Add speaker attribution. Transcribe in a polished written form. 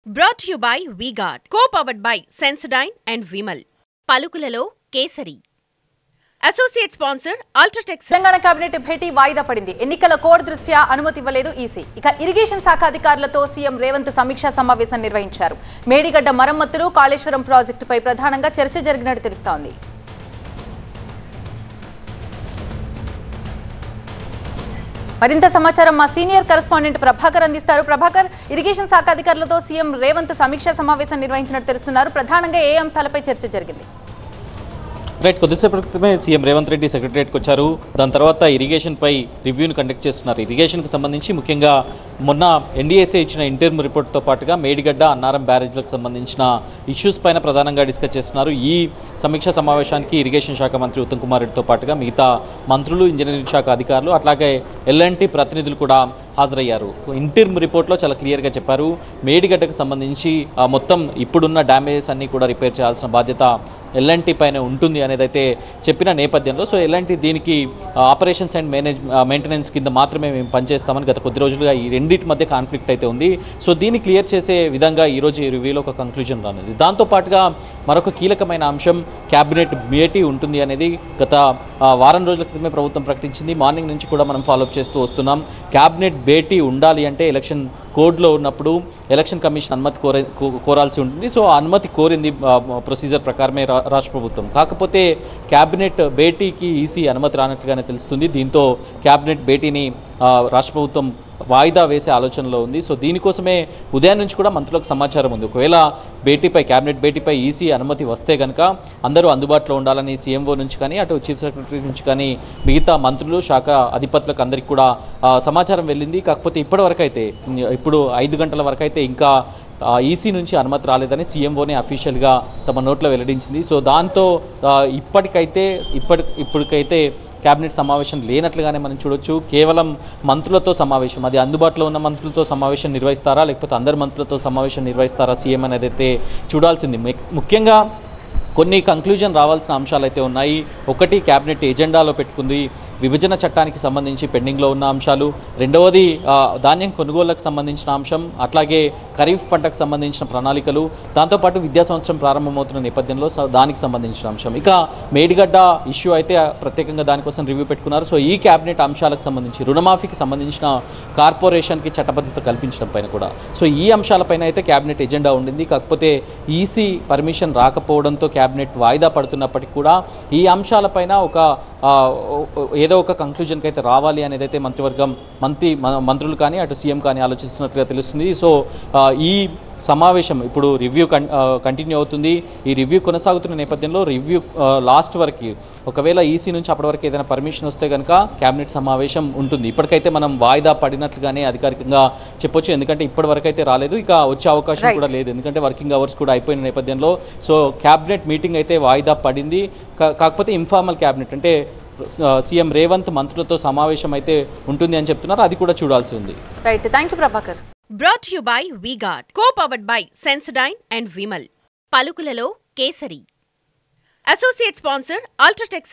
Speaker 1: Brought to you by V-Guard, co-powered by Sensodyne and Vimal. పలుకులలో కేసరి. Associate sponsor UltraTech.
Speaker 2: Telangana cabinet భేటీ వాయిదా పడింది. ఎన్నికల కోడ్ దృష్ట్యా అనుమతి ఇవ్వలేదు ఈసీ. ఇక ఇరిగేషన్ శాఖ అధికారులతో సీఎం రేవంత్ సమీక్షా సమావేశం నిర్వహించారు. మేడిగడ్డ మరమ్మతులు, కాళేశ్వరం ప్రాజెక్టుపై ప్రధానంగా చర్చ జరిగినట్టు తెలుస్తోంది. మరింత సమాచారం మా సీనియర్ కరెస్పాండెంట్ ప్రభాకర్ అందిస్తారు. ప్రభాకర్, ఇరిగేషన్ శాఖ అధికారులతో సీఎం రేవంత్ సమీక్షా సమావేశం నిర్వహించినట్టు తెలుస్తున్నారు. ప్రధానంగా ఏ అంశాలపై చర్చ జరిగింది?
Speaker 3: రైట్, కొద్దిసేపటి క్రితమే సీఎం రేవంత్ రెడ్డి సెక్రటరియట్కి వచ్చారు. దాని తర్వాత ఇరిగేషన్పై రివ్యూను కండక్ట్ చేస్తున్నారు. ఇరిగేషన్కి సంబంధించి ముఖ్యంగా మొన్న ఎన్డీఏసీ ఇచ్చిన ఇంటర్మ్ రిపోర్ట్తో పాటుగా మేడిగడ్డ, అన్నారం బ్యారేజ్లకు సంబంధించిన ఇష్యూస్ పైన ప్రధానంగా డిస్కస్ చేస్తున్నారు. ఈ సమీక్షా సమావేశానికి ఇరిగేషన్ శాఖ మంత్రి ఉత్తమ్ కుమార్ రెడ్డితో పాటుగా మిగతా మంత్రులు, ఇంజనీరింగ్ శాఖ అధికారులు, అట్లాగే ఎల్ఎన్టీ ప్రతినిధులు కూడా హాజరయ్యారు. ఇంటర్మ్ రిపోర్ట్లో చాలా క్లియర్గా చెప్పారు, మేడిగడ్డకు సంబంధించి మొత్తం ఇప్పుడున్న డ్యామేజెస్ అన్నీ కూడా రిపేర్ చేయాల్సిన బాధ్యత ఎల్ఎన్టీ పైన ఉంటుంది అనేది అయితే చెప్పిన నేపథ్యంలో సో ఎల్ఎన్టీ దీనికి ఆపరేషన్స్ అండ్ మెయింటెనెన్స్ కింద మాత్రమే మేము పనిచేస్తామని గత కొద్ది రోజులుగా ఈ రెండింటి మధ్య కాన్ఫ్లిక్ట్ అయితే ఉంది. సో దీన్ని క్లియర్ చేసే విధంగా ఈరోజు ఈ రివ్యూలో ఒక కంక్లూజన్ రానుంది. దాంతోపాటుగా మరొక కీలకమైన అంశం క్యాబినెట్ భేటీ ఉంటుంది అనేది గత వారం రోజుల క్రితమే ప్రభుత్వం ప్రకటించింది. మార్నింగ్ నుంచి కూడా మనం ఫాలోఅప్ చేస్తూ వస్తున్నాం. క్యాబినెట్ భేటీ ఉండాలి అంటే ఎలక్షన్ కోడ్లో ఉన్నప్పుడు ఎలక్షన్ కమిషన్ అనుమతి కోరాల్సి ఉంటుంది. సో ఆ అనుమతి కోరింది ప్రొసీజర్ ప్రకారమే రాష్ట్ర ప్రభుత్వం. కాకపోతే క్యాబినెట్ భేటీకి ఈసీ అనుమతి రానట్లుగానే తెలుస్తుంది. దీంతో క్యాబినెట్ భేటీని రాష్ట్ర ప్రభుత్వం వాయిదా వేసే ఆలోచనలో ఉంది. సో దీనికోసమే ఉదయం నుంచి కూడా మంత్రులకు సమాచారం ఉంది. ఒకవేళ క్యాబినెట్ భేటీపై ఈసీ అనుమతి వస్తే కనుక అందరూ అందుబాటులో ఉండాలని సీఎంఓ నుంచి కానీ అటు చీఫ్ సెక్రటరీ నుంచి కానీ మిగతా మంత్రులు, శాఖ అధిపతులకు అందరికీ కూడా సమాచారం వెళ్ళింది. కాకపోతే ఇప్పుడు 5 గంటల వరకు అయితే ఇంకా ఈసీ నుంచి అనుమతి రాలేదని సీఎంఓనే అఫీషియల్గా తమ నోట్లో వెల్లడించింది. సో దాంతో ఇప్పటికైతే క్యాబినెట్ సమావేశం లేనట్లుగానే మనం చూడొచ్చు. కేవలం మంత్రులతో సమావేశం, అది అందుబాటులో ఉన్న మంత్రులతో సమావేశం నిర్వహిస్తారా లేకపోతే అందరు మంత్రులతో సమావేశం నిర్వహిస్తారా సీఎం అనేది అయితే చూడాల్సింది. ముఖ్యంగా కొన్ని కంక్లూజన్ రావాల్సిన అంశాలు అయితే ఉన్నాయి. ఒకటి, క్యాబినెట్ ఎజెండాలో పెట్టుకుంది విభజన చట్టానికి సంబంధించి పెండింగ్లో ఉన్న అంశాలు. రెండవది ధాన్యం కొనుగోళ్లకు సంబంధించిన అంశం, అట్లాగే ఖరీఫ్ పంటకు సంబంధించిన ప్రణాళికలు, దాంతోపాటు విద్యా సంవత్సరం ప్రారంభమవుతున్న నేపథ్యంలో దానికి సంబంధించిన అంశం. ఇక మేడిగడ్డ ఇష్యూ అయితే ప్రత్యేకంగా దానికోసం రివ్యూ పెట్టుకున్నారు. సో ఈ క్యాబినెట్ అంశాలకు సంబంధించి రుణమాఫీకి సంబంధించిన కార్పొరేషన్కి చట్టబద్ధత కల్పించడం పైన కూడా సో ఈ అంశాలపైన అయితే క్యాబినెట్ ఎజెండా ఉండింది. కాకపోతే ఈసీ పర్మిషన్ రాకపోవడంతో క్యాబినెట్ వాయిదా పడుతున్నప్పటికీ కూడా ఈ అంశాలపైన ఏదో ఒక కంక్లూజన్కి అయితే రావాలి అనేది అయితే మంత్రులు కానీ అటు సీఎం కానీ ఆలోచిస్తున్నట్టుగా తెలుస్తుంది. సో ఈ సమావేశం ఇప్పుడు రివ్యూ కంటిన్యూ అవుతుంది. ఈ రివ్యూ కొనసాగుతున్న నేపథ్యంలో రివ్యూ లాస్ట్ వరకు ఒకవేళ ఈసీ నుంచి అప్పటి వరకు ఏదైనా పర్మిషన్ వస్తే కనుక క్యాబినెట్ సమావేశం ఉంటుంది. ఇప్పటికైతే మనం వాయిదా పడినట్లుగానే అధికారికంగా చెప్పొచ్చు, ఎందుకంటే ఇప్పటి వరకు అయితే రాలేదు, ఇక వచ్చే అవకాశం కూడా లేదు, ఎందుకంటే వర్కింగ్ అవర్స్ కూడా అయిపోయిన నేపథ్యంలో. సో క్యాబినెట్ మీటింగ్ అయితే వాయిదా పడింది. కాకపోతే ఇన్ఫార్మల్ క్యాబినెట్ అంటే సీఎం రేవంత్ మంత్రులతో సమావేశం అయితే ఉంటుంది అని చెప్తున్నారు. అది కూడా చూడాల్సి ఉంది.
Speaker 2: Right, thank you Prabhakar.
Speaker 1: Brought to you by V-Guard, co-powered by Sensodyne and Vimal. పలుకులలో కేసరి. Associate sponsor UltraTech.